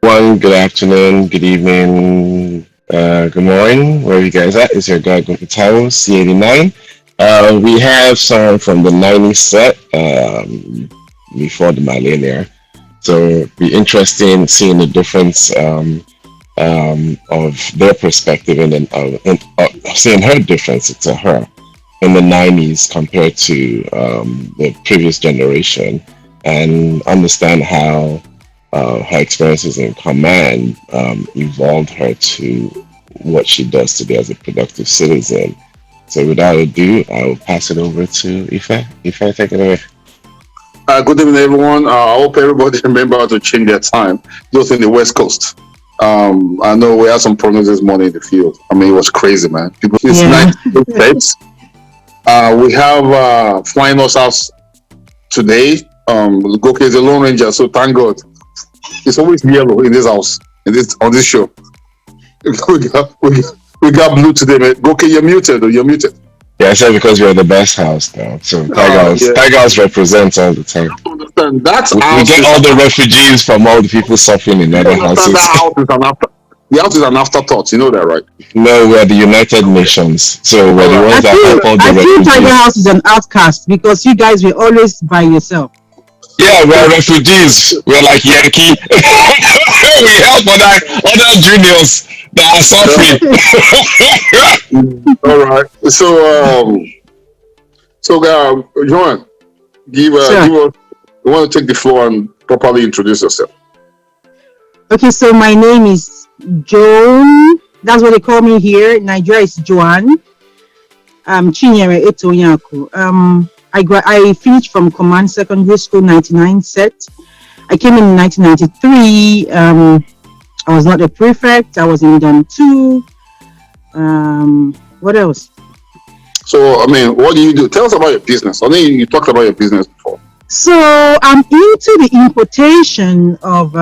Good afternoon, good evening, good morning, wherever you guys at. It's your guy Gupitawo, C89. We have some from the 90s set before the millennia. So be interesting seeing the difference of their perspective and seeing her difference to her in the 90s compared to the previous generation and understand how her experiences in command evolved her to what she does today as a productive citizen. So without ado, I will pass it over to Ife. Ife, take it away. Good evening, everyone. I hope everybody remember to change their time. Those in the West Coast. I know we had some problems this morning in the field. I mean, it was crazy, man. People, it's Yeah. 9 we have flying us out today. Goke is a Lone Ranger, so thank God. It's always yellow in this house, on this show. We got blue today, man. Goke, you're muted. You're muted. Yeah, I said because you're the best house now. So Yeah. Tigers represents all the time. I understand. That's We get all the refugees from all the people suffering in other houses. The house is an afterthought. You know that, right? No, we're the United Nations. So we're the ones that help all the I feel Tiger refugees. House is an outcast because you guys were always by yourself. Yeah, we're refugees. We're like Yankee. We help other juniors that are suffering. All right. So, Joan, give Sure. us. You want to take the floor and properly introduce yourself. Okay, so my name is Joan. That's what they call me here. In Nigeria is Joan. Chinyere Etonyaku. I finished from Command Secondary School 99 set. I came in 1993. I was not a prefect. I was in Dom 2. What else? So, I mean, what do you do? Tell us about your business. I think you talked about your business before. So I'm into the importation of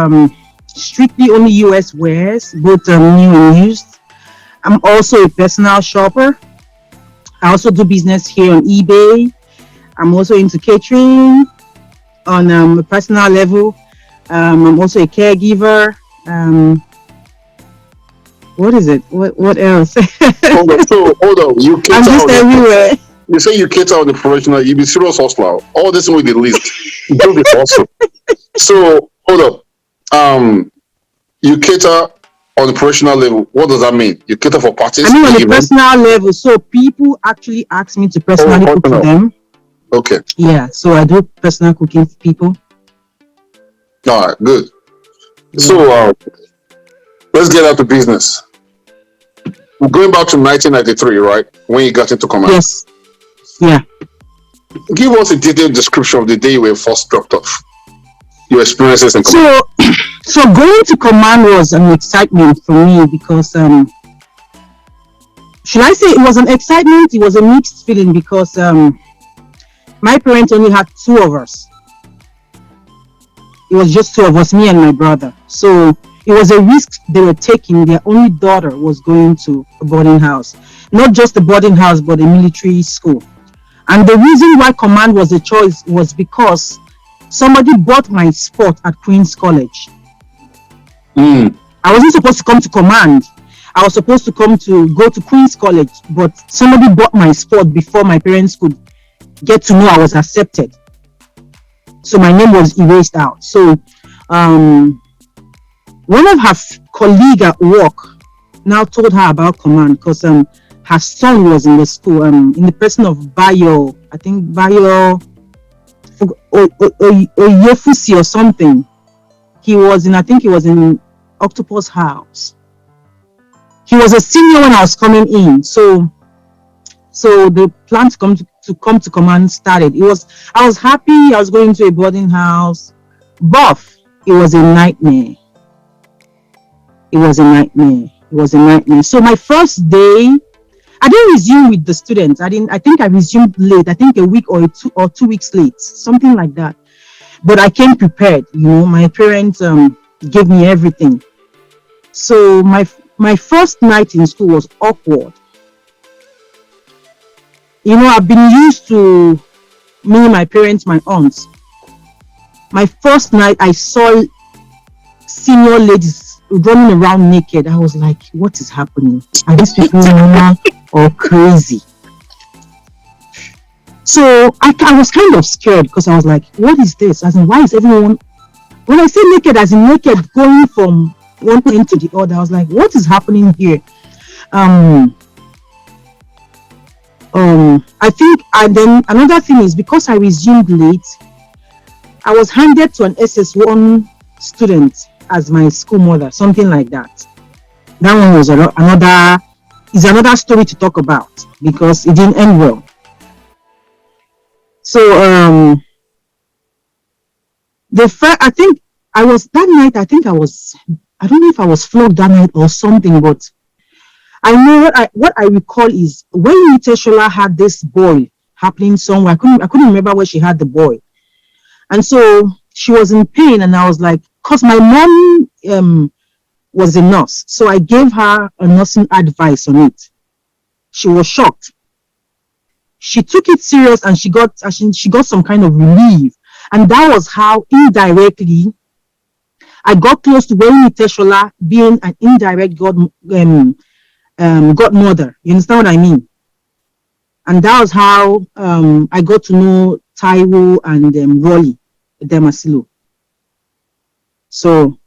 strictly only US wares, both new and used. I'm also a personal shopper. I also do business here on eBay. I'm also into catering on a personal level. I'm also a caregiver. What is it? What else? Hold on. You I'm just everywhere. You say you cater on the professional. You be serious hustler. All this with the list. You do the hustle. So hold up. You cater on the professional level. What does that mean? You cater for parties? I mean on the personal level. So people actually ask me to personally cook for them. Okay. Yeah. So I do personal cooking for people. All right. Good. Yeah. So let's get out to business. We're going back to 1993, right? When you got into command. Yes. Yeah. Give us a detailed description of the day you were first dropped off. Your experiences in command. So going to command was an excitement for me because should I say it was an excitement? It was a mixed feeling because my parents only had two of us. It was just two of us, me and my brother. So it was a risk they were taking. Their only daughter was going to a boarding house. Not just a boarding house, but a military school. And the reason why command was a choice was because somebody bought my spot at Queen's College. I wasn't supposed to come to command. I was supposed to go to Queen's College, but somebody bought my spot before my parents could get to know I was accepted. So my name was erased out. So one of her colleagues at work now told her about command because her son was in the school, in the person of Bayo, I think Bayo Oyefusi or something. He was in Octopus House. He was a senior when I was coming in. So the plan to come to command started. I was happy I was going to a boarding house, but it was a nightmare. It was a nightmare. So my first day, I didn't resume with the students. I think I resumed late. I think a week or 2 weeks late, something like that. But I came prepared. My parents gave me everything. So my first night in school was awkward. I've been used to me, my parents, my aunts. My first night, I saw senior ladies running around naked. I was like, what is happening? Are these people normal or crazy? So I was kind of scared because I was like, what is this? As in, why is everyone, when I say naked, as in naked, going from one point to the other, I was like, what is happening here? I think, and then another thing is, because I resumed late, I was handed to an SS1 student as my school mother, something like that. That one was another story to talk about because it didn't end well. So I think I was that night. I think I don't know if I was flogged that night or something, but I know what I recall is when Niteshola had this boy happening somewhere. I couldn't remember where she had the boy, and so she was in pain, and I was like, cause my mom was a nurse, so I gave her a nursing advice on it. She was shocked. She took it serious, and she got some kind of relief, and that was how indirectly I got close to Wayne Niteshola being an indirect godmother. You understand what I mean? And that was how I got to know Taiwo and Rolly Demasilo. So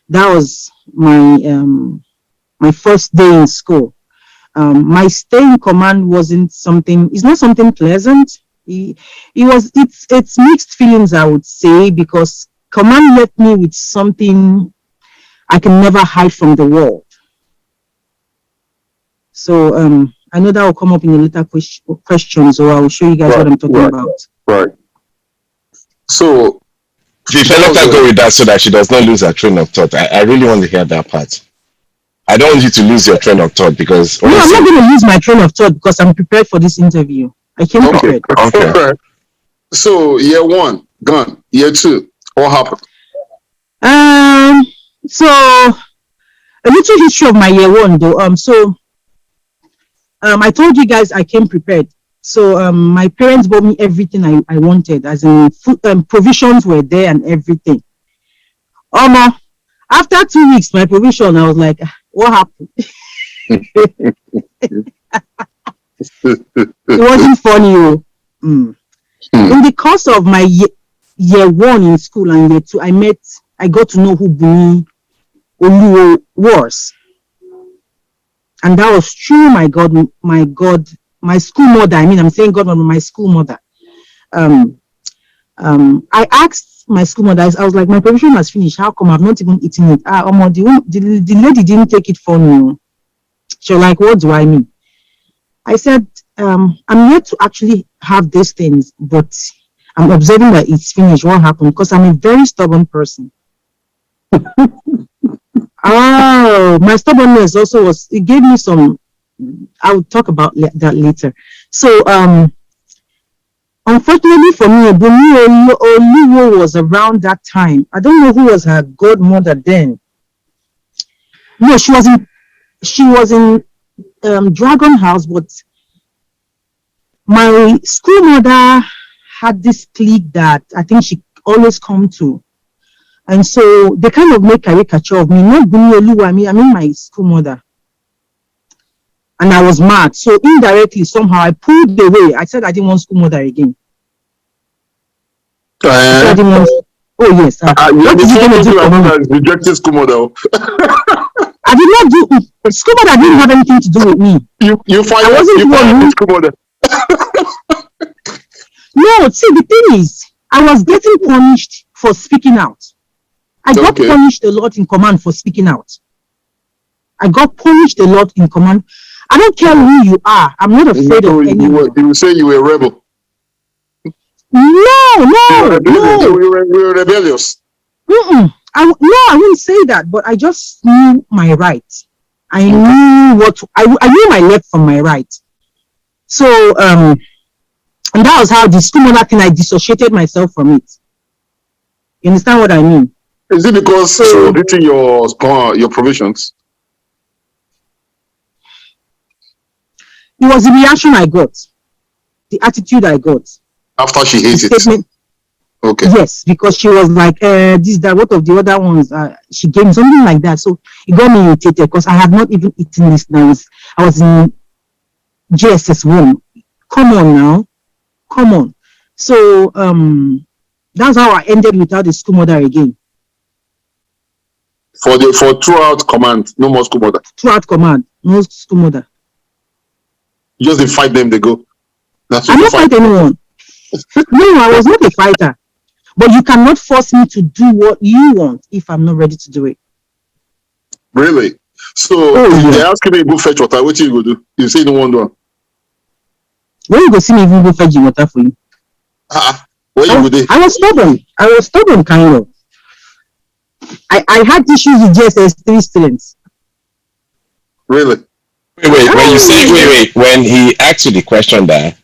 that was my first day in school. My stay in command it's not something pleasant. It's mixed feelings, I would say, because command left me with something I can never hide from the world. So I know that will come up in a later question, so I will show you guys what I'm talking about. Right. So let her go with that so that she does not lose her train of thought. I really want to hear that part. I don't want you to lose your train of thought because no, I'm not going to lose my train of thought because I'm prepared for this interview. I came prepared. Okay. So year one, gone. Year two, what happened? So a little history of my year one though. I told you guys I came prepared. So my parents bought me everything I wanted, as in food, provisions were there and everything. After 2 weeks, my provision, I was like, what happened? It wasn't funny. In the course of my year one in school and year two, I got to know who Buni Oluwo was. And that was true, my God, my school mother. I mean, I'm saying God, my school mother. I asked my school mother, I was like, my provision has finished. How come I've not even eaten it? The lady didn't take it for me. She was like, what do I mean? I said, I'm yet to actually have these things, but I'm observing that it's finished. What happened? Because I'm a very stubborn person. My stubbornness also it gave me some, I'll talk about that later. So, unfortunately for me, Bumi Oluwo was around that time. I don't know who was her godmother then. No, she was in Dragon House, but my school mother had this clique that I think she always come to. And so they kind of make caricature of me, not Bumi Oluwo, I mean my school mother. And I was mad. So indirectly, somehow, I pulled away. I said I didn't want school mother again. I didn't want, oh, yes. What did you going to do for me? Rejected school mother. I did not do, school mother didn't have anything to do with me. You fired school mother. No, see, the thing is, I was getting punished for speaking out. I got punished a lot in command for speaking out. I got punished a lot in command. I don't care who you are. I'm not afraid of anyone. You say you were a rebel. No. We were rebellious. I wouldn't say that, but I just knew my rights. I knew I knew my left from my right. So, and that was how the school mother thing, I dissociated myself from it. You understand what I mean? Is it because you were eating your provisions? It was the reaction I got, the attitude I got. After she hated it. Okay. Yes, because she was like, this, that, what of the other ones? She gave me something like that. So it got me irritated because I have not even eaten this now. I was in GSS 1. Come on now. Come on. So that's how I ended without the school mother again. For throughout command, no more school mother. Throughout command, no school mother. Just the fight them they go. I don't fight anyone. No, I was not a fighter. But you cannot force me to do what you want if I'm not ready to do it. Really? So if they ask me to go fetch water, what you go do? You say you don't want to. When you go see me even go fetch water for you? Where you go do? I was stubborn, kind of. I had issues with GSS 3 students. Really? Wait, when you say when he asked you the question that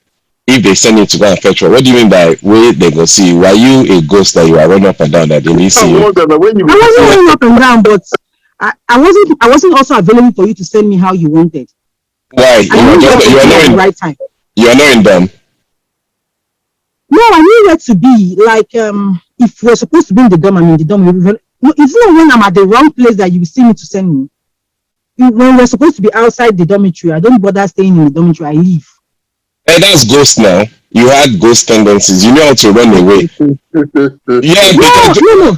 if they send you to go and fetch water, what do you mean by where they go see you? Were you a ghost that you are running up and down that they didn't see you? I wasn't running up and down, but I wasn't also available for you to send me how you wanted. Why? You are not in the right time. You are not in them. No, I knew where to be. Like if we're supposed to be in the dorm, I'm in the dorm. No, it's not when I'm at the wrong place that you see me to send me. When we're supposed to be outside the dormitory, I don't bother staying in the dormitory. I leave. Hey, that's ghost now. You had ghost tendencies. You know how to run away. Yeah, no.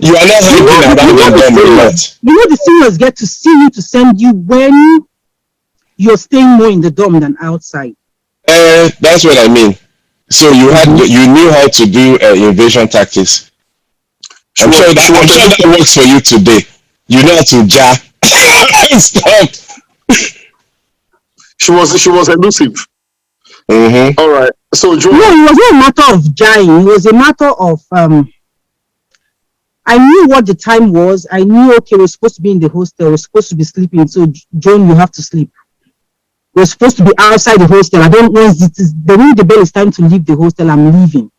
You are not hanging around them a lot. You know the seniors get to see you to send you when you're staying more in the dorm than outside. That's what I mean. So you knew how to do invasion tactics. I'm sure that works for you today. You know how to jar stop. She was elusive. Mm-hmm. All right. So no, it was not a matter of jarring. It was a matter of I knew what the time was. I knew, okay, we're supposed to be in the hostel. We're supposed to be sleeping. So Joan, you have to sleep. We're supposed to be outside the hostel. I don't know. The ring the bell is time to leave the hostel. I'm leaving.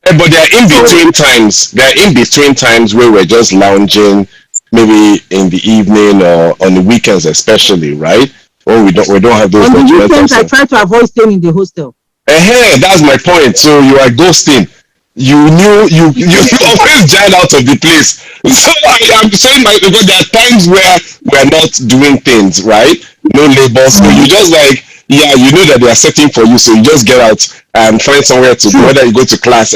But there are in between times. There are in between times where we're just lounging, maybe in the evening or on the weekends, especially, right? When we don't have those. On the weekends, I try to avoid staying in the hostel. That's my point. So you are ghosting. You knew you always jan out of the place. So I'm saying because there are times where we're not doing things, right? No labor. So you just like, yeah, you know that they are setting for you, so you just get out and find somewhere to go, whether you go to class.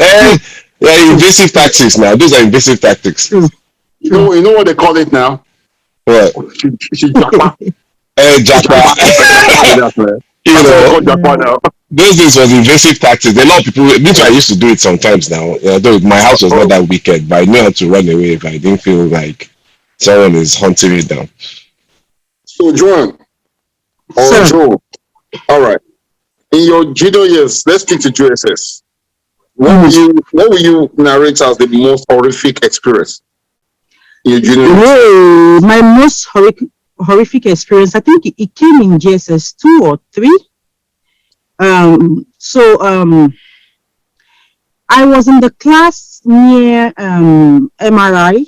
Invasive tactics now. Those are invasive tactics. You know what they call it now? What? Japa. You know, those days was invasive tactics. A lot of people, this I used to do it sometimes now. Though my house was not that wicked, but I knew how to run away if I didn't feel like someone is hunting me down. So Joan, or Joe, all right. In your junior years, let's stick to GSS. What will you narrate as the most horrific experience in your junior years? My most horrific experience, I think it came in GSS 2 or 3. I was in the class near MRI,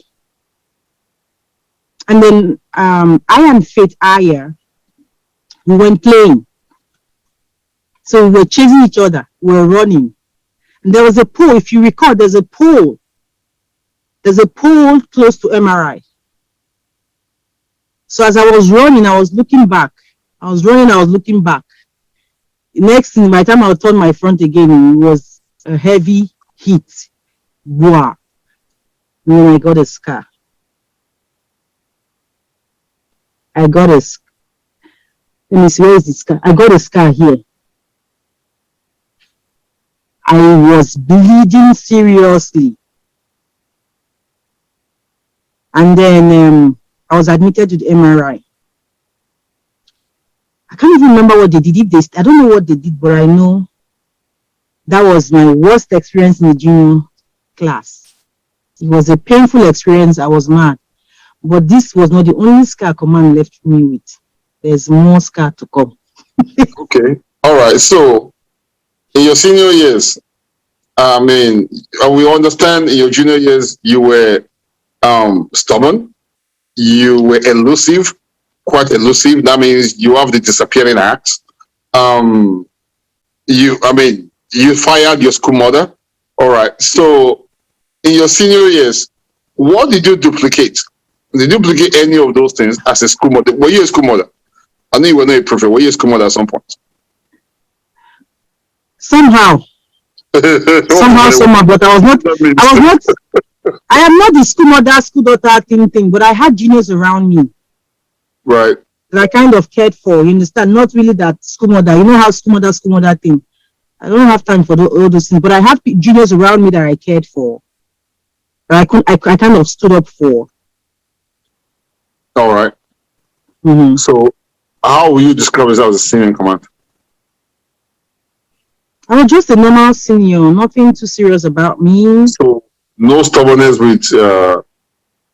and then I and Faith Aya, we went playing. So we were chasing each other, we were running. And there was a pool, if you recall, there's a pool close to MRI. So as I was running, I was looking back. I was looking back. Next thing, by the time I would turn my front again, it was a heavy heat. Wow. And then I got a scar. Let me see, where is the scar? I got a scar here. I was bleeding seriously. And then I was admitted to the MRI. I can't even remember what they did. I don't know what they did, but I know that was my worst experience in the junior class. It was a painful experience. I was mad. But this was not the only scar command left me with. There's more scar to come. Okay. All right. So in your senior years, I mean, we understand in your junior years you were stubborn, you were elusive, quite elusive. That means you have the disappearing act. You fired your school mother. All right. So in your senior years, what did you duplicate? Did you duplicate any of those things as a school mother? Were you a school mother? I know you were not a prefect. Were you a school mother at some point? Somehow, somehow, but I was not. I was not. I am not the school mother, school daughter thing, but I had juniors around me. Right. That I kind of cared for. You understand? Not really that school mother. You know how school mother thing. I don't have time for all those things, but I have juniors around me that I cared for. That I kind of stood up for. All right. Mm-hmm. So, how will you describe yourself as a senior in command? I was just a normal senior, nothing too serious about me. So, no stubbornness with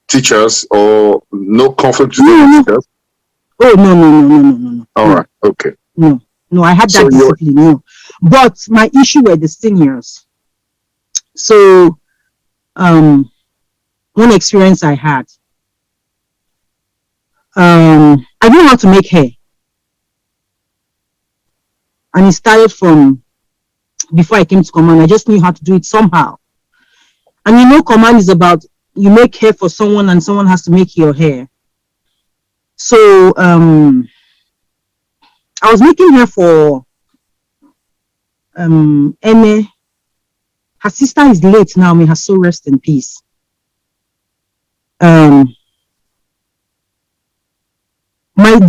teachers or no conflict with teachers? Oh, no. All right. Okay. No, I had that discipline, no. But my issue were the seniors. So, one experience I had, I knew how to make hair. And it started from before I came to command. I just knew how to do it somehow. And you know, command is about you make hair for someone and someone has to make your hair. So I was making hair for Ene. Her sister is late now, may her soul rest in peace. The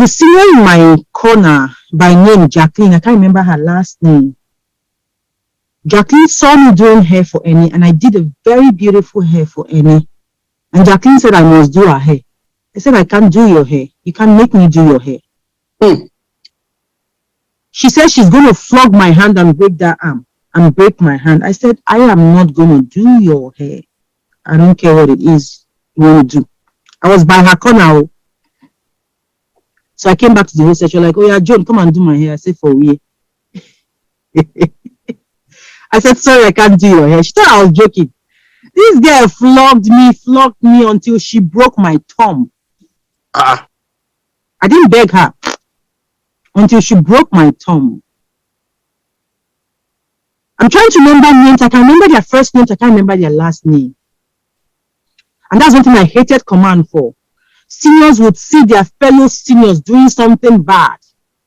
senior in my corner by name Jacqueline, I can't remember her last name. Jacqueline saw me doing hair for Ene, and I did a very beautiful hair for Ene. And Jacqueline said I must do her hair. I said, I can't do your hair. You can't make me do your hair. She said she's going to flog my hand and break that arm and break my hand. I said, I am not going to do your hair. I don't care what it is you want to do. I was by her corner. So I came back to the whole section like, oh yeah, John, come and do my hair. I said, for we. I said, sorry, I can't do your hair. She thought I was joking. This girl flogged me until she broke my thumb. I didn't beg her until she broke my thumb. I'm trying to remember names. I can remember their first names. I can't remember their last name. And that's one thing I hated command for. Seniors would see their fellow seniors doing something bad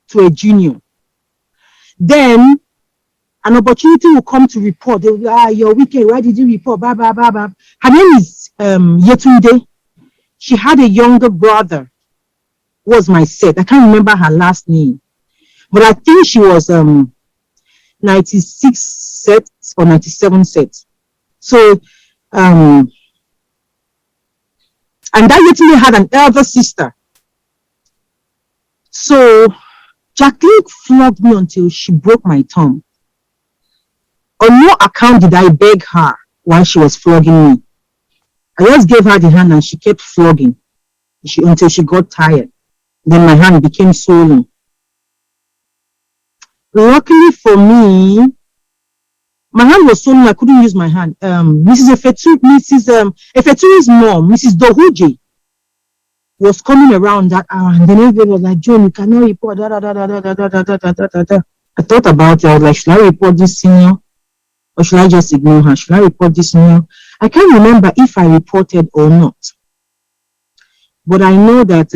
to a junior. Then an opportunity will come to report. They will be, you're wicked. Why did you report? Blah, blah, blah, blah. Her name is Yetunde. She had a younger brother who was my set. I can't remember her last name. But I think she was 96 sets or 97 sets. So, and that Yetunde had an elder sister. So, Jacqueline flogged me until she broke my thumb. On no account did I beg her while she was flogging me. I just gave her the hand and she kept flogging until she got tired. Then my hand became swollen. Luckily for me, my hand was swollen. I couldn't use my hand. Mrs. Efeturi's mom, Mrs. Dohuje, was coming around that hour, and then everybody was like, John, you cannot report. I thought about it. I was like, should I report this senior? Or should I just ignore her? Should I report this senior? I can't remember if I reported or not. But I know that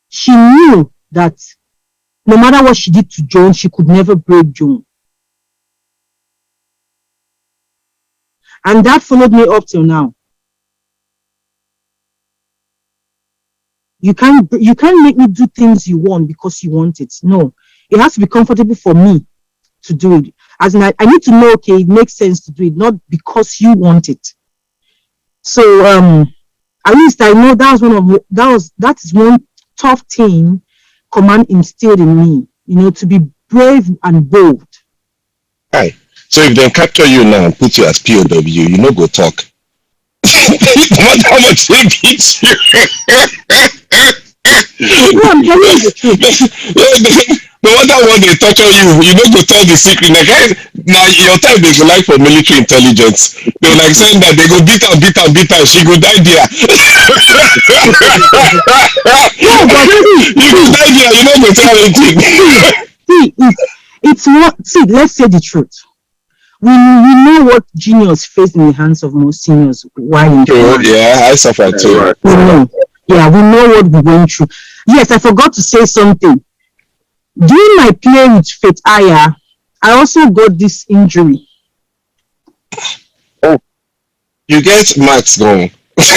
she knew that no matter what she did to Joan, she could never break Joan. And that followed me up till now. You can't make me do things you want because you want it. No, it has to be comfortable for me to do it. As in, I need to know, okay, it makes sense to do it, not because you want it. So at least I know that is one tough thing command instilled in me, to be brave and bold. Hi. So if they capture you now and put you as POW, you no go talk. No matter how much they beat you. No, I'm telling you the truth. No matter what they torture you don't go tell the secret. Like, now your time they go like for military intelligence. They will like saying that they go beat her, she go die there. No, but you go die there, you don't go tell anything. It's what, let's say the truth. we know what juniors face in the hands of most seniors while in command. Yeah, I suffered too. Right. We know. Yeah, we know what we're going through. Yes, I forgot to say something. During my play with Faith Aya, I also got this injury. Oh, you get Max going. And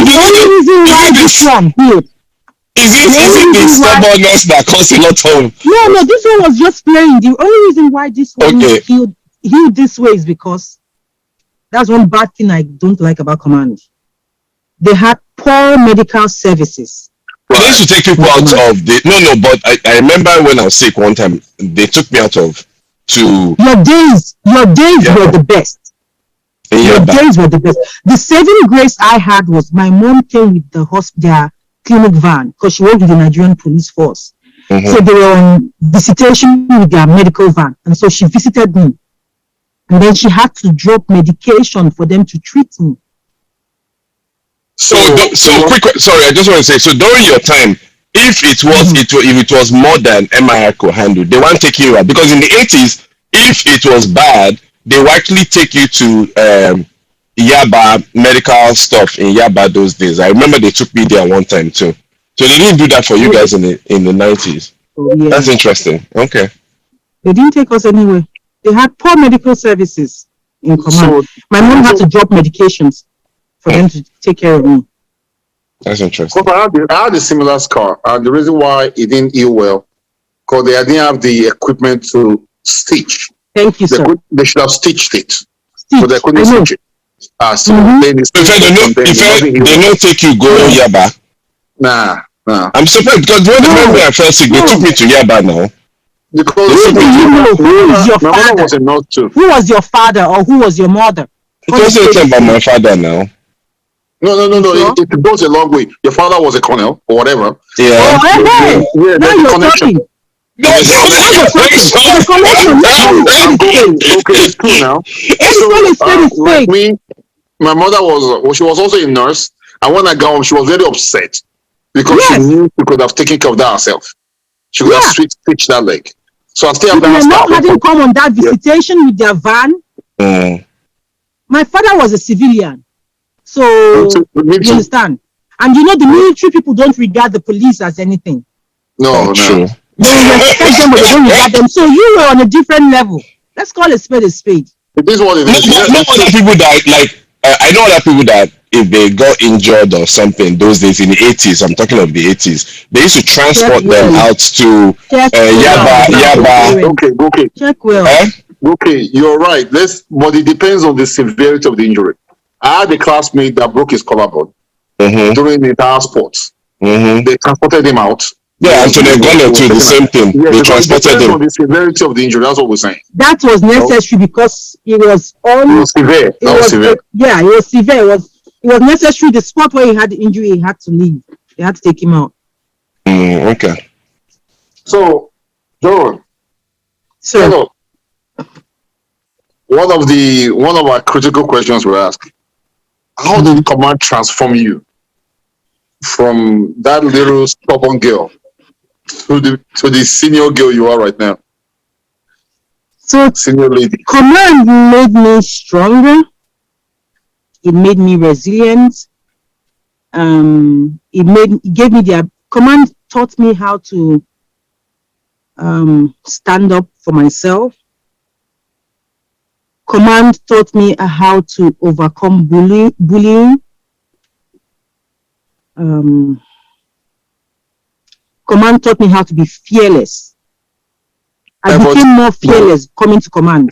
the only reason why this one healed. Is it the stubbornness that caused a lot of? No, this one was just playing. The only reason why this one healed this way is because that's one bad thing I don't like about command. They had poor medical services. Well, they used to take people out of the but I remember when I was sick one time, they took me out of to your days were the best. Your days were the best. The saving grace I had was my mom came with their clinic van because she worked with the Nigerian police force. Mm-hmm. So they were on visitation with their medical van, and so she visited me, and then she had to drop medication for them to treat me. So quick. Sorry, I just want to say. So during your time, if it was more than MIR could handle, they weren't taking you out, because in the 80s, if it was bad, they would actually take you to Yaba medical stuff in Yaba those days. I remember they took me there one time too. So they didn't do that for you guys in the 90s. Oh, yeah. That's interesting. Okay. They didn't take us anywhere. They had poor medical services in command. So, my mom had to drop medications for them to take care of me. That's interesting. I had a similar scar, and the reason why it didn't heal well, because they didn't have the equipment to stitch. Thank you, sir. They should have stitched it. So they couldn't stitch it. So they don't take you go Yaba. Nah. I'm surprised, because the way I felt sick, they took me to Yaba now. Because who is your father? Was a nurse too. Who was your father or who was your mother? It wasn't about my father now. No. It goes a long way. Your father was a colonel or whatever. Yeah. Oh, hey. Now you're talking. Okay, it's true now. Like me, my mother she was also a nurse, and when I got home, she was very upset because she knew she could have taken care of that herself. She could have stitched that leg. So I still have that. Not hadn't come on that visitation with their van. My father was a civilian, so you understand. And the military people don't regard the police as anything. No. True. They respect them, but they don't regard them. So you were on a different level. Let's call a spade a spade. It is what it is. No other people that I know other people that if they got injured or something those days in the 80s, I'm talking of the 80s, they used to transport them out to Yaba. Okay. Check well. Okay, you're right. But it depends on the severity of the injury. I had a classmate that broke his collarbone during the entire sports. They transported him out. Yeah, and so they're gonna do the same thing. Yeah, they transported him. On the severity of the injury, that's what we're saying. That was necessary because it was severe. It was severe. Yeah, it was severe. It was necessary. The spot where he had the injury, he had to leave. They had to take him out. Okay. So, John. Sir. One of our critical questions we ask: how did command transform you from that little stubborn girl to the senior girl you are right now? So, senior lady. Command made me stronger. It made me resilient. It gave me command taught me how to stand up for myself. Command taught me how to overcome bullying. Command taught me how to be fearless. I became more fearless coming to command.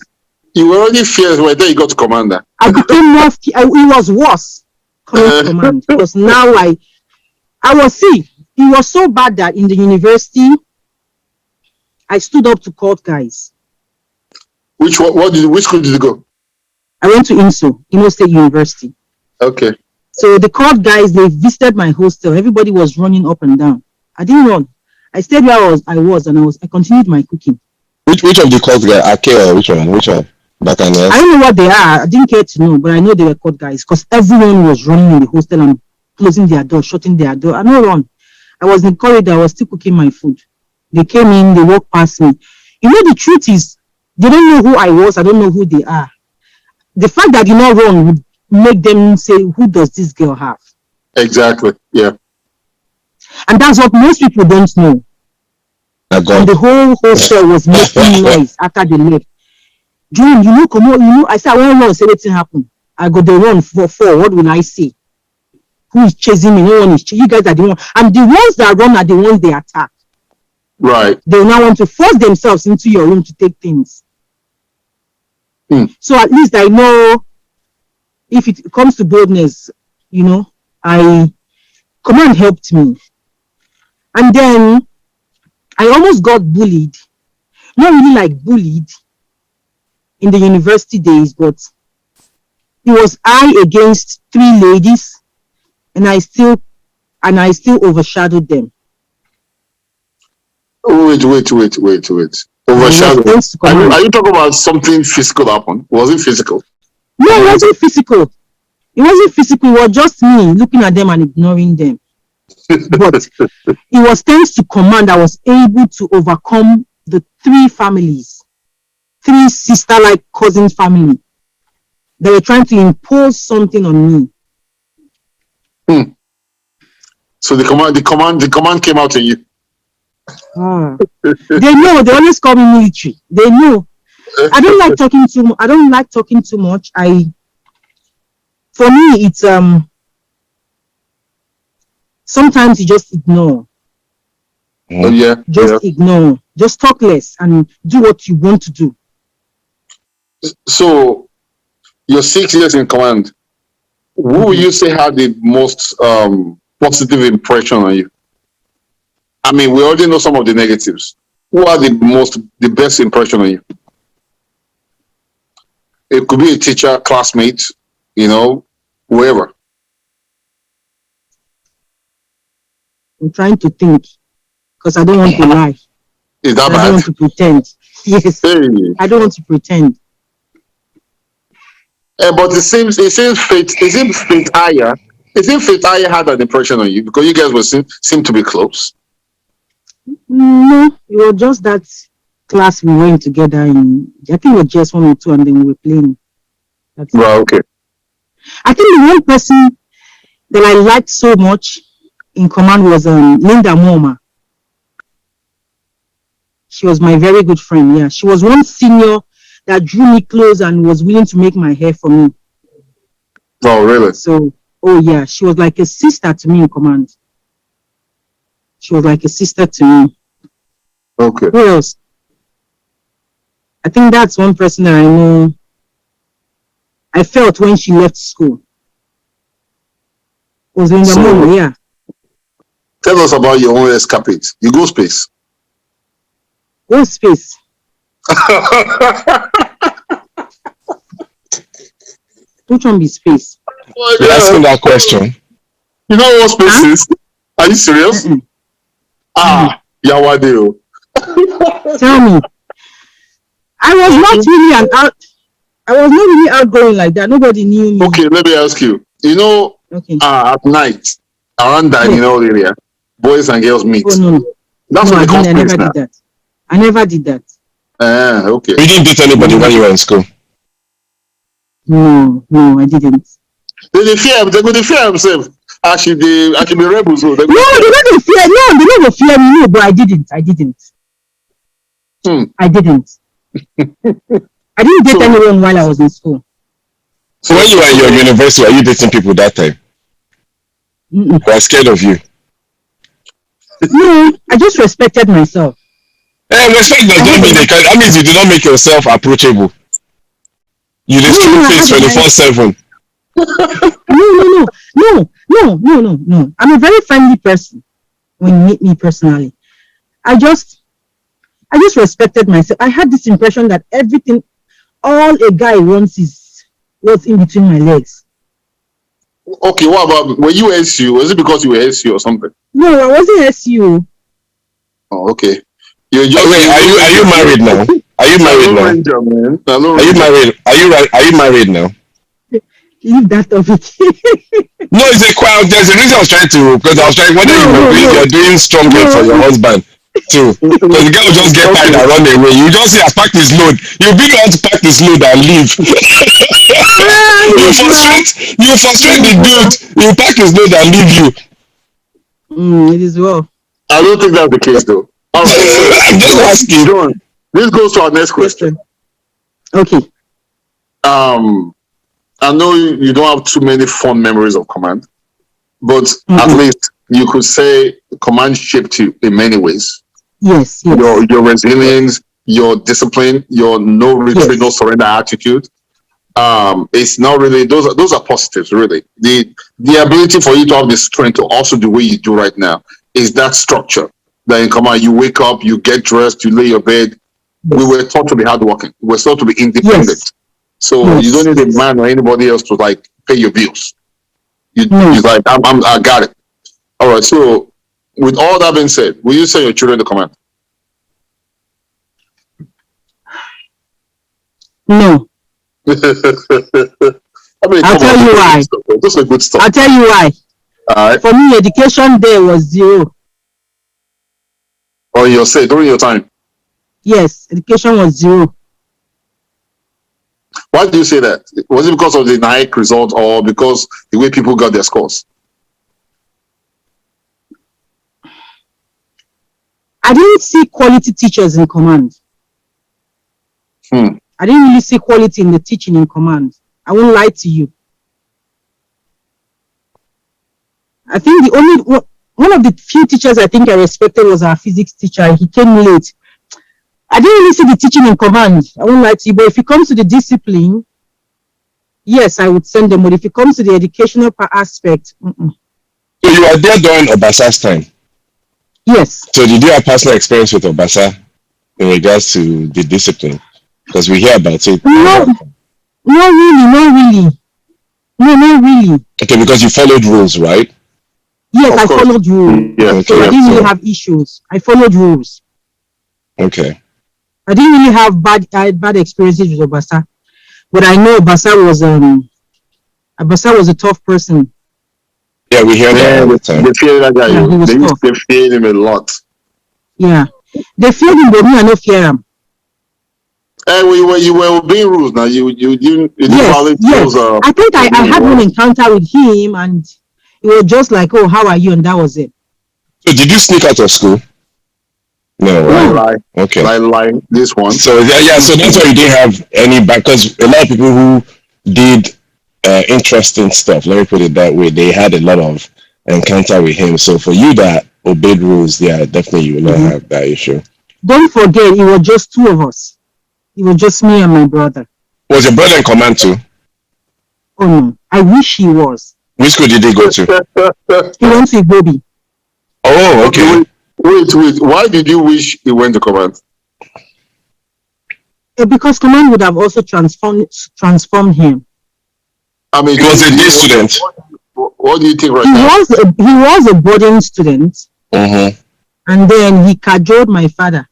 You were already fearless when you got to commander. I became more. It was worse coming to command because now it was so bad that in the university I stood up to court guys. Which school did you go? I went to Imo State University. Okay. So the court guys, they visited my hostel. Everybody was running up and down. I didn't run. I stayed where I was, and I continued my cooking. Which of the court guys? Ake or which one? I don't know what they are. I didn't care to know, but I know they were court guys because everyone was running in the hostel and closing their door, shutting their door. I don't run. I was in the corridor. I was still cooking my food. They came in. They walked past me. You know, the truth is, they don't know who I was. I don't know who they are. The fact that I did not run would make them say, who does this girl have? Exactly. Yeah. And that's what most people don't know. And the whole hostel was making noise after they left. June, you know, come on, you know, I said, I won't run, say anything happen. I go to run for what will I say? Who is chasing me? No one is chasing. You guys are the one. And the ones that run are the ones they attack. Right. They now want to force themselves into your room to take things. So at least I know if it comes to boldness, you know, Command helped me. And then I almost got bullied. Not really like bullied in the university days, but it was I against 3 ladies, and I still overshadowed them. Wait. Overshadowed. Are you talking about something physical happened? Was it physical? No, it wasn't physical. It wasn't physical. It was just me looking at them and ignoring them. But it was thanks to Command I was able to overcome the 3 families, 3 sister-like cousin family. They were trying to impose something on me. So the command came out in you. They know. They always call me military. They know. I don't like talking too. I don't like talking too much. For me, it's sometimes you just ignore. Ignore. Just talk less and do what you want to do. So, your 6 years in command, who would you say had the most positive impression on you? I mean, we already know some of the negatives. Who had the best impression on you? It could be a teacher, classmate, you know, whoever. I'm trying to think because I don't want to lie. Is that bad? I don't want to pretend. Yes, hey. I don't want to pretend. But it seems Faith Aya. It seems Faith Aya had an impression on you because you guys seem to be close. No, it was just that class we went together in. I think it was just 1 or 2, and then we were playing. Right. Okay. I think the one person that I liked so much in command was Linda Moma. She was my very good friend. Yeah, she was one senior that drew me close and was willing to make my hair for me. Oh, really? So, yeah, she was like a sister to me in command. She was like a sister to me. Okay. Who else? I think that's one person that I know. I felt when she left school. Was in the moment, yeah. Tell us about your own escapades. You go space. What space? Which one be space? You're asking that question. You know what space is? Are you serious? Yawadeo. Tell me. I was not really outgoing like that. Nobody knew me. Okay, let me ask you. You know, at night, around dining hall area, boys and girls meet. Oh, no. That's what I never did that. I never did that. Okay. You didn't date anybody when you were in school? No, I didn't. They fear themselves. Actually, be rebels. No, they don't fear. No, they never fear me. No, but I didn't. I didn't. I didn't date anyone while I was in school. So when you were in your university, were you dating people that time? They were scared of you? No, I just respected myself. Respect does not mean that means you do not make yourself approachable. You just keep things 24/7. No. I'm a very friendly person when you meet me personally. I just respected myself. I had this impression that everything, all a guy wants is what's in between my legs. Okay, what about, were you SU? Was it because you were SU or something? No, I wasn't SU. Oh, okay. Wait, are you married now? Are you married now? Are you married? Are you married now? Leave that of it. No, it's a crowd. There's a reason I was trying to, because I was trying, whether you're doing strong for your husband. too. Because the guy will just get tired and run away. You just say, I packed his load. You'll be the one to pack his load and leave. you frustrate the dude. You pack his load and leave you. It is well. I don't think that's the case, though. All right. I'm just asking. John, this goes to our next question. Okay. I know you don't have too many fond memories of command, but at least you could say command shaped you in many ways. Yes. Your resilience, your discipline, your no retreat, no surrender attitude. It's not really those are positives, really. The ability for you to have the strength to also do what you do right now is that structure. That in command, you wake up, you get dressed, you lay your bed. We were taught to be hardworking. We were taught to be independent. Yes. So you don't need a man or anybody else to like pay your bills. You're like, I got it. All right. So with all that being said, will you send your children to command? No. I mean, I'll tell you why. This is good stuff. I'll tell you why. All right. For me, education there was 0. Oh, you'll say during your time. Yes, education was 0. Why do you say that? Was it because of the NAIC result or because the way people got their scores? I didn't see quality teachers in command. I didn't really see quality in the teaching in command. I won't lie to you. I think the only one of the few teachers I think I respected was our physics teacher. He came late. I didn't really see the teaching in command. I won't lie to you. But if it comes to the discipline, yes, I would send them. But if it comes to the educational aspect, So you were there during Obasa's time? Yes. So did you have personal experience with Obasa in regards to the discipline? Because we hear about it. No, not really. No, not really. Okay, because you followed rules, right? Yes, I followed rules. Yeah, so I didn't really have issues. I followed rules. Okay. I didn't really have bad experiences with Obasa, but I know Obasa was a tough person. Yeah, we hear that all the time. They fear that guy. Yeah, he was tough. They fear him a lot. Yeah, they feared him, but me, I don't fear him. You were obeying rules now. You didn't Yes. rules. I think I had one encounter with him, and it was just like, "Oh, how are you?" and that was it. So did you sneak out of school? No, right? Okay. Like this one. So yeah, so that's why you didn't have any back, because a lot of people who did interesting stuff, let me put it that way, they had a lot of encounter with him. So for you that obeyed rules, yeah, definitely you will not have that issue. Don't forget, it was just 2 of us. It was just me and my brother. Was your brother in command too? Oh no, I wish he was. Which school did he go to? He went to Igbobi. Oh, okay. Wait. Why did you wish he went to command? Because command would have also transformed him. I mean, He was a day student. What do you think right now? He was a boarding student, and then he cajoled my father,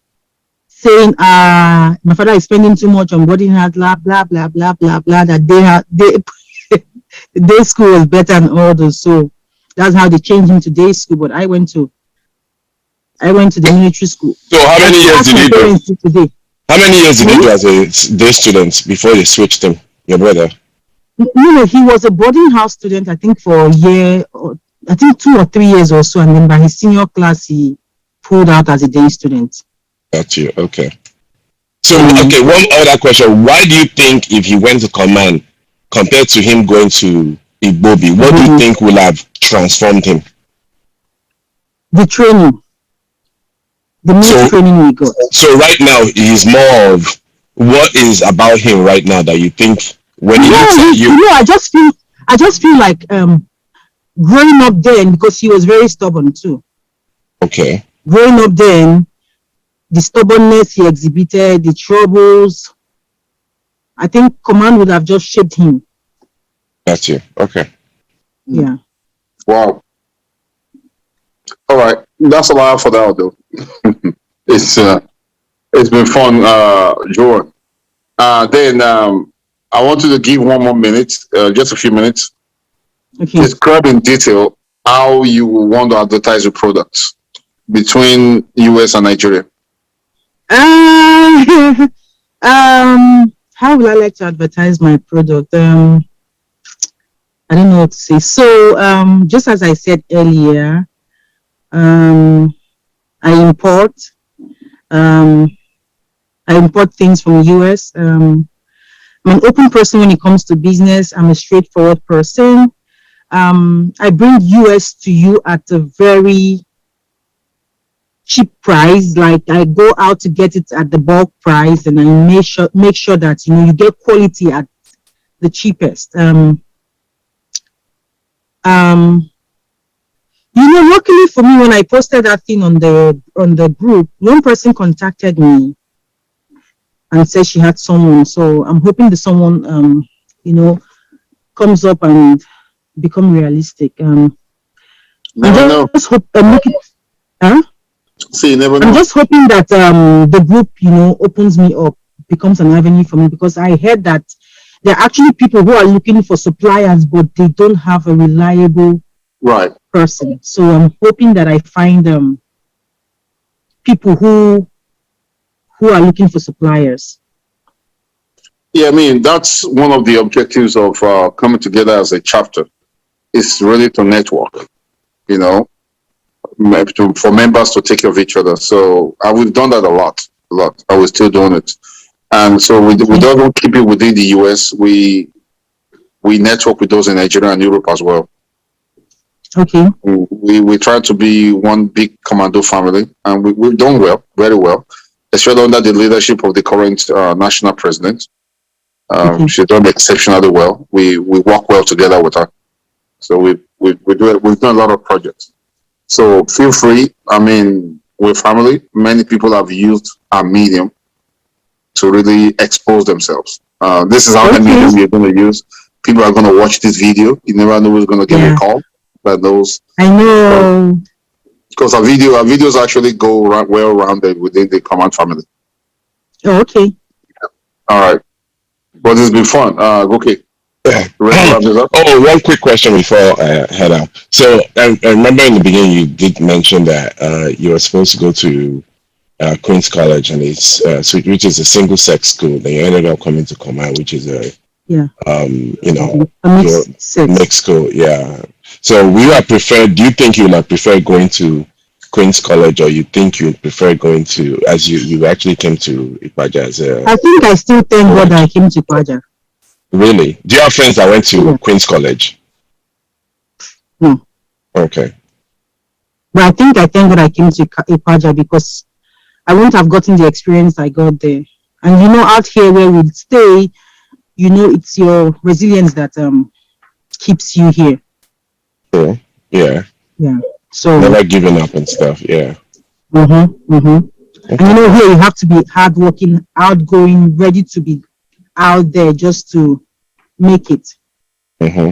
saying, my father is spending too much on boarding house, blah blah blah blah blah blah. That the day school was better than all those. So that's how they changed him to day school. But I went to the military school. So how many years did he do? How many years did he do as a day student before they switched him? Your brother? No, he was a boarding house student, I think, for a year, I think 2 or 3 years or so, and then by his senior class, he pulled out as a day student. Got you. Okay. So, okay, one other question. Why do you think if he went to command compared to him going to Igbobi, what do you think will have transformed him? The training. The more training we got. So right now, he's more of what is about him right now that you think when he looks at you? I just feel like growing up then, because he was very stubborn too. Okay. Growing up then, the stubbornness he exhibited, the troubles, I think command would have just shaped him. Got you. Okay. Yeah. Wow. All right. That's a lot for that, though. It's been fun, Jordan. Then I want you to give 1 more minute, just a few minutes. Okay. Describe in detail how you want to advertise your products. between US and Nigeria? How will I like to advertise my product? I don't know what to say. So, just as I said earlier, I import, I import things from US. I'm an open person when it comes to business. I'm a straightforward person. I bring US to you at a very cheap price. Like I go out to get it at the bulk price, and I make sure that you get quality at the cheapest. Luckily for me, when I posted that thing on the group, one person contacted me and said she had someone. So I'm hoping the someone comes up and become realistic. Never know. Just hope make it. Huh? See, never know. I'm just hoping that the group, opens me up, becomes an avenue for me, because I heard that there are actually people who are looking for suppliers, but they don't have a reliable person. So I'm hoping that I find people who are looking for suppliers. Yeah, I mean, that's one of the objectives of coming together as a chapter, is really to network, for members to take care of each other. So we've done that a lot, and we're still doing it. And so we don't keep it within the US. We network with those in Nigeria and Europe as well. Okay. We try to be one big commando family, and we've done well, very well, especially under the leadership of the current national president. She's done exceptionally well. We work well together with her. So we've done a lot of projects. So feel free. I mean, we're family. Many people have used our medium to really expose themselves. This is how the medium you're going to use. People are going to watch this video. You never know who's going to give you a call. But those, I know, because our videos actually go well rounded within the command family. Oh, okay. All right, but it's been fun. Okay. One quick question before I head out. So I remember in the beginning you did mention that you were supposed to go to Queen's College, and which is a single sex school. Then you ended up coming to Command, which is a mixed school. Yeah. So do you think you would prefer going to Queen's College, or you think you would prefer going to, as you actually came to Ipaja as a... I think I still thank God that I came to Ipaja. Really? Do you have friends that went to Queen's College? No. Okay. But I think I thank God I came to Ipaja, because I wouldn't have gotten the experience I got there. And out here where we stay, it's your resilience that keeps you here. Sure. Yeah. Yeah. So never giving up and stuff. Yeah. Okay. And here you have to be hardworking, outgoing, ready to be out there just to make it.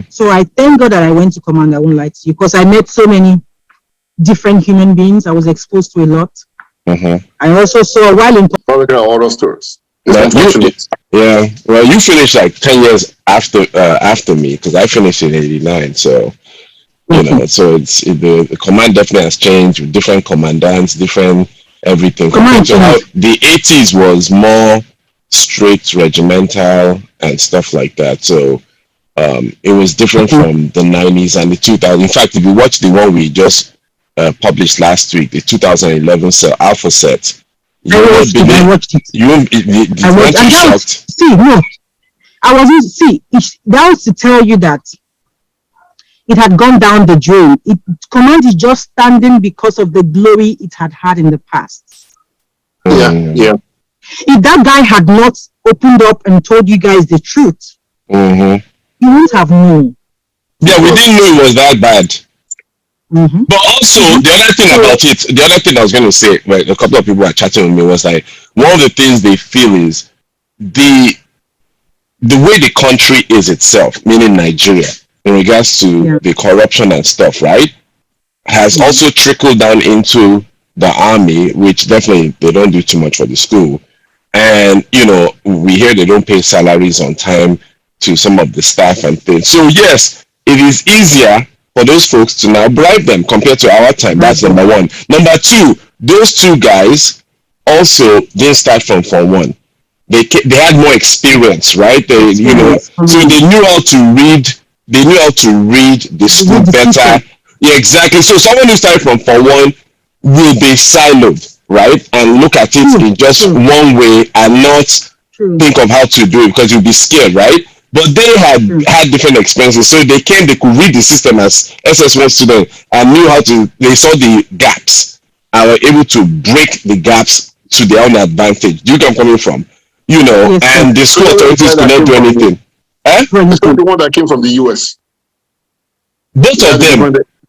So I thank God that I went to Command. I won't lie to you, because I met so many different human beings. I was exposed to a lot. I also saw while in horror stories. Well, you finished like 10 years after me, because I finished in '89. So so the command definitely has changed with different commandants, different everything. Compared to how the '80s was more straight regimental and stuff like that. So it was different from the '90s and the 2000s. In fact, if you watch the one we just published last week, the 2011 Alpha set, I watched it. That was to tell you that it had gone down the drain. Command is just standing because of the glory it had in the past. Yeah. If that guy had not opened up and told you guys the truth, you wouldn't have known. Yeah, we didn't know it was that bad. But also, the other thing I was going to say, a couple of people were chatting with me, was like, one of the things they feel is the way the country is itself, meaning Nigeria, in regards to the corruption and stuff, right, has also trickled down into the army, which definitely they don't do too much for the school. And, we hear they don't pay salaries on time to some of the staff and things. So yes, it is easier for those folks to now bribe them compared to our time. That's number one. Number two, those two guys also didn't start from Form 1. They had more experience, right? So they knew how to read. They knew how to read the school better. Yeah, exactly. So someone who started from Form 1 will be siloed, right? And look at it in just one way and not think of how to do it because you'll be scared, right? But they had different experiences, so they could read the system as SS1 students and knew how to. They saw the gaps and were able to break the gaps to their own advantage. Do you get where I'm coming from? And the school authorities could not do anything. The one that came from the US. Both of them.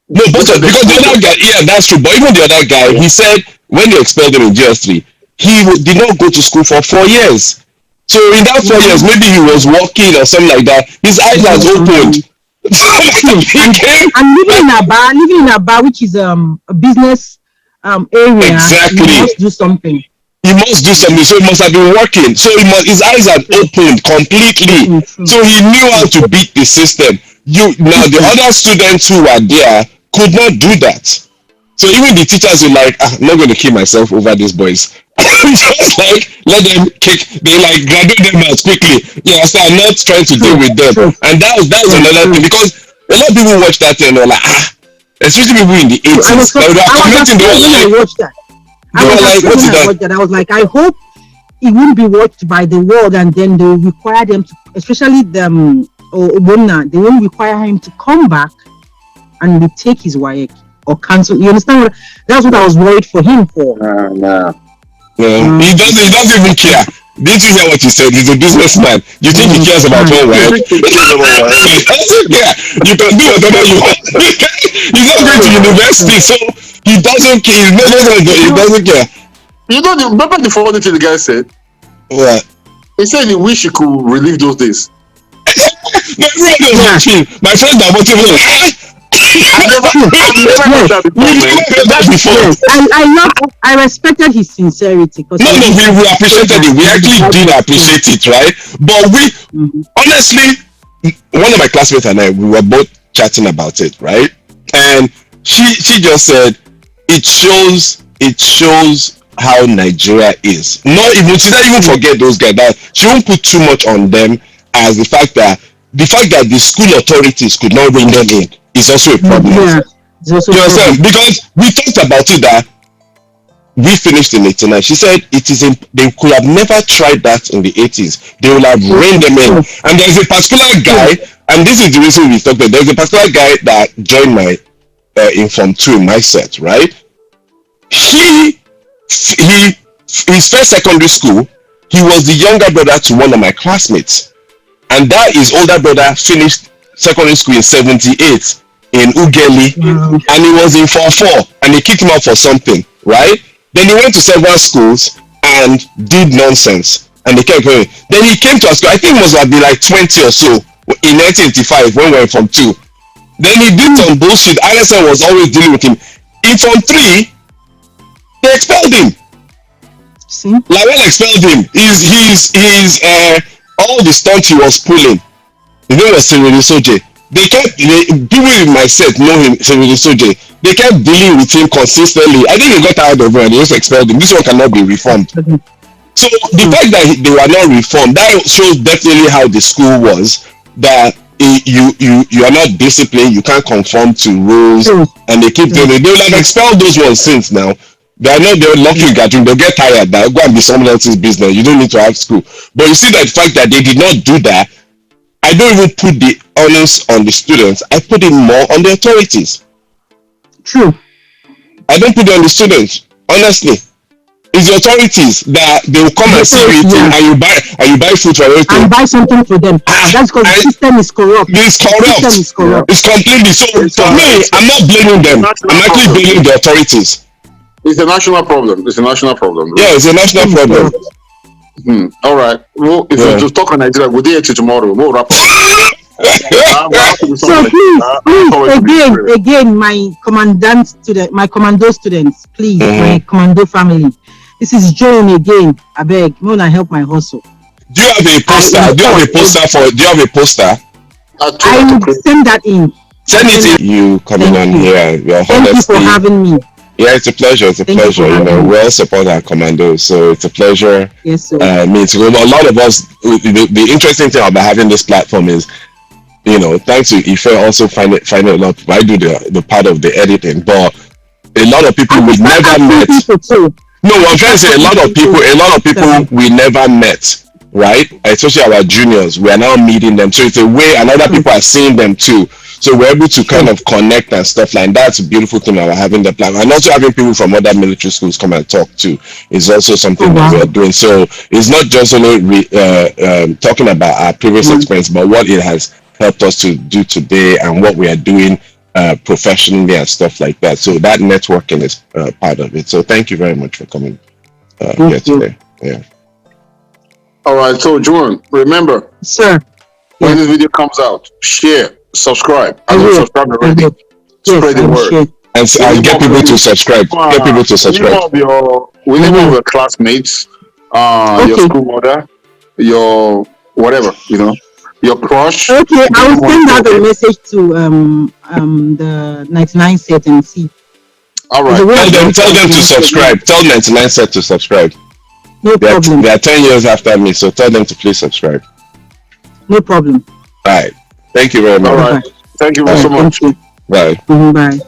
No, both of because the other guy, yeah, that's true. But even the other guy, he said when they expelled him in GS3, he did not go to school for 4 years. So in that 4 years, maybe he was walking or something like that. His eyes has opened. I'm living in Aba, which is a business area. Exactly. He must do something. He must do something. So he must have been working. So his eyes had opened completely. So he knew how to beat the system. Now the other students who were there could not do that. So even the teachers were like, I'm not going to kill myself over these boys. Just like let them kick. They like graduate them out quickly. Yeah, so I'm not trying to deal with them. And that was another thing because a lot of people watch that and they're like, especially people in the 80s. I watched that. I was like, I hope it won't be watched by the world, and then they will require them to, especially them or Obonna, they won't require him to come back and retake his WAEC or cancel. You understand? That's what I was worried for him for. No. He doesn't even care. Didn't you hear what he said? He's a businessman. You think he cares about one WAEC? He doesn't care. You can do whatever you want. He's not going to university, so he doesn't care. He doesn't care. Remember the funny thing the guy said? What? He said he wish he could relive those days. My friend was watching. My friend that watching was like, I've never heard that before. I respected his sincerity. No, we appreciated it. We actually did appreciate it, right? But honestly, one of my classmates and I, we were both chatting about it, right? And she just said, it shows how Nigeria is. She doesn't even forget those guys. That she won't put too much on them as the fact that the school authorities could not bring them in is also a problem. Yeah, it's also because we talked about it that we finished in 89. She said they could have never tried that in the 80s. They will have reined them in. And there's a particular guy, and this is the reason we talked about. There's a particular guy that joined my Inform 2 in my set, right? His first secondary school, he was the younger brother to one of my classmates, and that his older brother finished secondary school in 78 in Ugeli, and he was in Form 4, and they kicked him out for something, right? Then he went to several schools and did nonsense, and they kept going. Then he came to our school. I think it must have been like 20 or so in 1985 when we were in Form 2. Then he did some bullshit. RSN was always dealing with him. In Form 3, they expelled him. Lawel expelled him. He's all the stunts he was pulling. His name was Serene Soje. People in my set know him, Serene Soje. They kept dealing with him consistently. I think he got tired of it and they just expelled him. This one cannot be reformed. So the fact that they were not reformed, that shows definitely how the school was. That you are not disciplined, you can't conform to rules, and they keep doing it. They will have expelled those ones since now. They're lucky gathering, they'll get tired. They'll go and be someone else's business. You don't need to have school. But you see that fact that they did not do that, I don't even put the onus on the students. I put it more on the authorities. True. I don't put it on the students, honestly. It's the authorities that they will come and see you eating, and you buy food for everything. And buy something for them. That's because the system is corrupt. It's corrupt. It's completely. So for me, I'm not blaming them. I'm actually blaming the authorities. It's a national problem. Yeah, it's a national problem. All right. Well, if you just talk on Nigeria, we'll do it tomorrow. We'll wrap up. So please, again, my commando students, please, my commando family. This is Joan again. I beg, may I help my hustle. Do you have a poster? Do you have a poster? I will send that in. Send it to you coming on here. Your Thank you for honesty. having me. Yeah, it's a pleasure. It's a Thank you pleasure. for You know, having me. we all support our commandos, so it's a pleasure. Yes, sir. Me too. A lot of us. The interesting thing about having this platform is, you know, thanks to Ife, also find it a lot. I do the part of the editing, but a lot of people we never met. No, I'm trying to say a lot of people we never met, right? Especially our juniors, we are now meeting them. So it's a way, and other people are seeing them too. So we're able to kind of connect and stuff like that. That's a beautiful thing about having the platform. And also having people from other military schools come and talk too is also something that we're doing. So it's not just only talking about our previous experience, but what it has helped us to do today and what we are doing professionally and stuff like that. So that networking is part of it. So thank you very much for coming here today. Yeah. All right. So, Juan, remember, sir, when this video comes out, share, subscribe. I will subscribe already. Spread the word. And get people to subscribe. Get people to subscribe. We need one of your classmates, your school mother, your whatever, you know, your crush. Okay, I will send out a message to the 99 set and see. All right. Tell them to subscribe. Tell 99 set to subscribe. No problem. They are 10 years after me, so tell them to please subscribe. No problem. All right. Thank you very much. All right. Thank you so much. Bye. Bye.